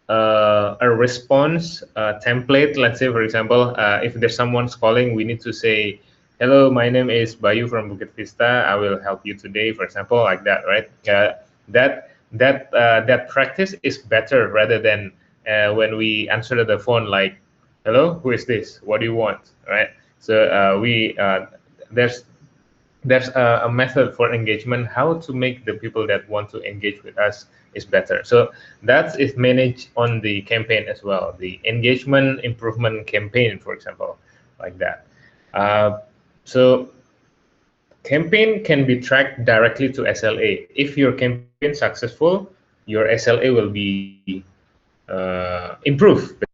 a response template? Let's say, for example, if there's someone's calling, we need to say, "Hello, my name is Bayu from Bukit Vista. I will help you today," for example, like that, right? That practice is better rather than when we answer the phone like, "Hello, who is this? What do you want?" Right? So we there's there's a method for engagement, how to make the people that want to engage with us is better. So that is managed on the campaign as well, the engagement improvement campaign, for example, like that. So campaign can be tracked directly to SLA. If your campaign successful, your SLA will be improved.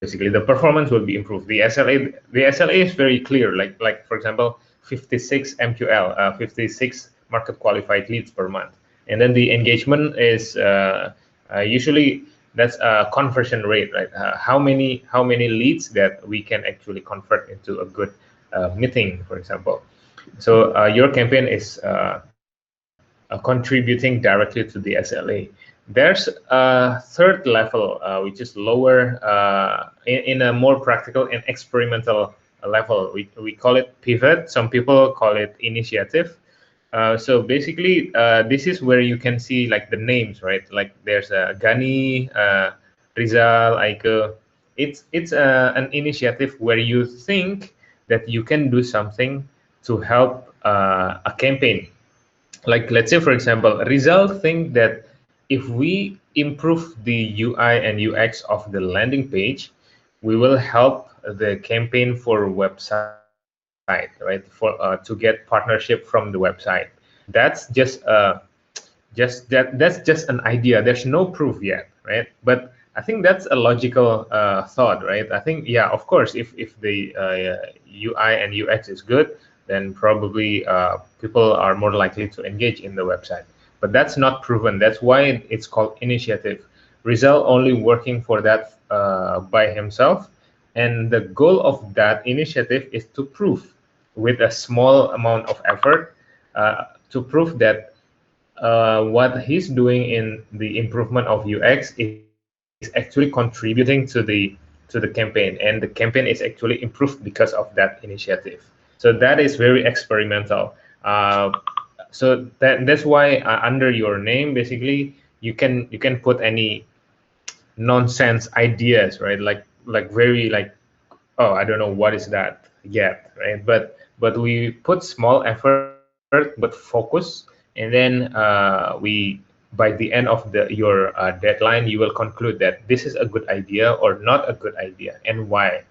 Basically, the performance will be improved. The SLA is very clear. Like for example, 56 MQL, 56 market qualified leads per month, and then the engagement is usually that's a conversion rate, right? How many leads that we can actually convert into a good meeting, for example. So your campaign is contributing directly to the SLA. There's a third level, which is lower in a more practical and experimental level. We call it pivot. Some people call it initiative. So basically, this is where you can see like the names, right? Like there's Gani, Rizal, Aike. It's an initiative where you think that you can do something to help a campaign. Like let's say for example, Rizal think that if we improve the UI and UX of the landing page, we will help the campaign for website, right? To get partnership from the website. That's that's just an idea. There's no proof yet, right? But I think that's a logical thought, right? I think, yeah, of course, if the UI and UX is good, then probably people are more likely to engage in the website. But that's not proven. That's why it's called initiative. Rizal only working for that by himself, and the goal of that initiative is to prove, with a small amount of effort, to prove that what he's doing in the improvement of UX is actually contributing to the campaign, and the campaign is actually improved because of that initiative. So that is very experimental. So that's why under your name, basically, you can put any nonsense ideas, right? Like very like, oh, I don't know what is that yet, right? But we put small effort but focus, and then by the end of your deadline, you will conclude that this is a good idea or not a good idea, and why.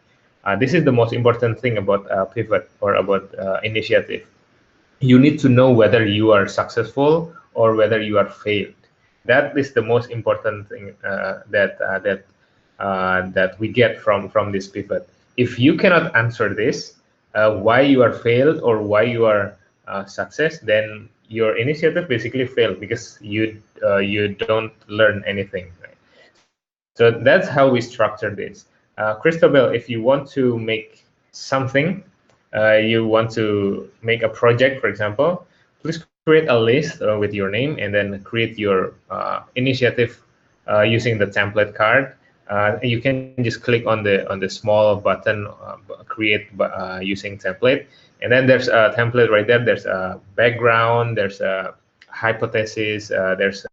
This is the most important thing about pivot or about initiative. You need to know whether you are successful or whether you are failed. That is the most important thing that we get from this pivot. If you cannot answer this, why you are failed or why you are success, then your initiative basically failed because you don't learn anything. Right? So that's how we structure this. Christabel, if you want to make something, you want to make a project, for example, please create a list with your name and then create your initiative using the template card. You can just click on the small button, create using template, and then there's a template right there. There's a background, there's a hypothesis, there's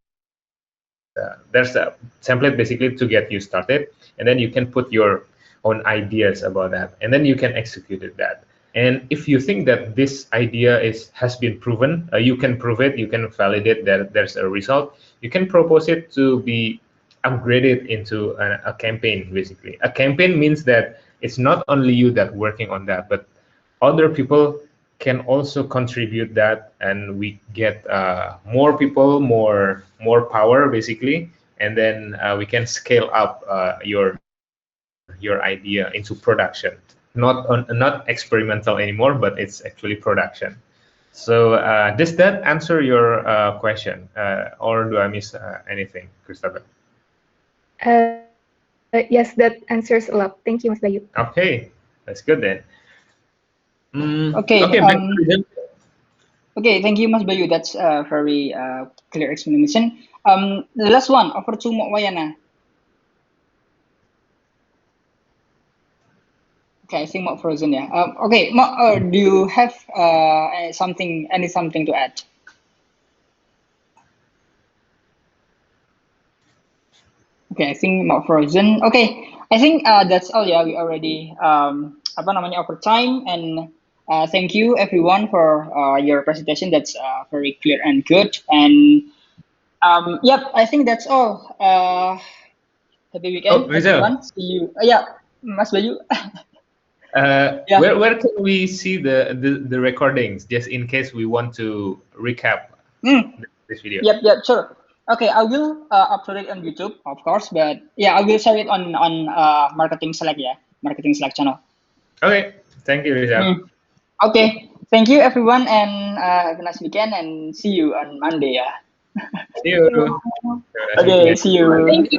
a template basically to get you started, and then you can put your own ideas about that, and then you can execute it that. And if you think that this idea has been proven, you can prove it, you can validate that there's a result, you can propose it to be upgraded into a campaign. Basically, a campaign means that it's not only you that working on that, but other people can also contribute that, and we get more people, more power, basically, and then we can scale up your idea into production. Not experimental anymore, but it's actually production. So does that answer your question, or do I miss anything, Christopher? Yes, that answers a lot. Thank you, Mas Bayu. Okay, that's good then. Okay. Okay, back to Rizal. Okay. Thank you, Mas Bayu. That's a very clear explanation. The last one, over to Mok Wayana. Okay, I think Mok frozen. Yeah. Okay, Mok, do you have something to add? Okay, I think Mok frozen. Okay, I think that's all. Yeah, we already over time, and Thank you everyone for your presentation. That's very clear and good. And yep, I think that's all. Happy Oh, weekend, Rizal, everyone. See you. Yeah, Mas Bayu. Yeah. where can we see the recordings, just in case we want to recap Mm, this video? yep, sure. Okay, I will upload it on YouTube, of course, but yeah, I will share it on Marketing Select, yeah, Marketing Select channel. Okay, thank you, Rizal. Mm. Okay, thank you everyone, and have a nice weekend, and see you on Monday, yeah. See you. Have a nice Okay, weekend. see you. Thank you.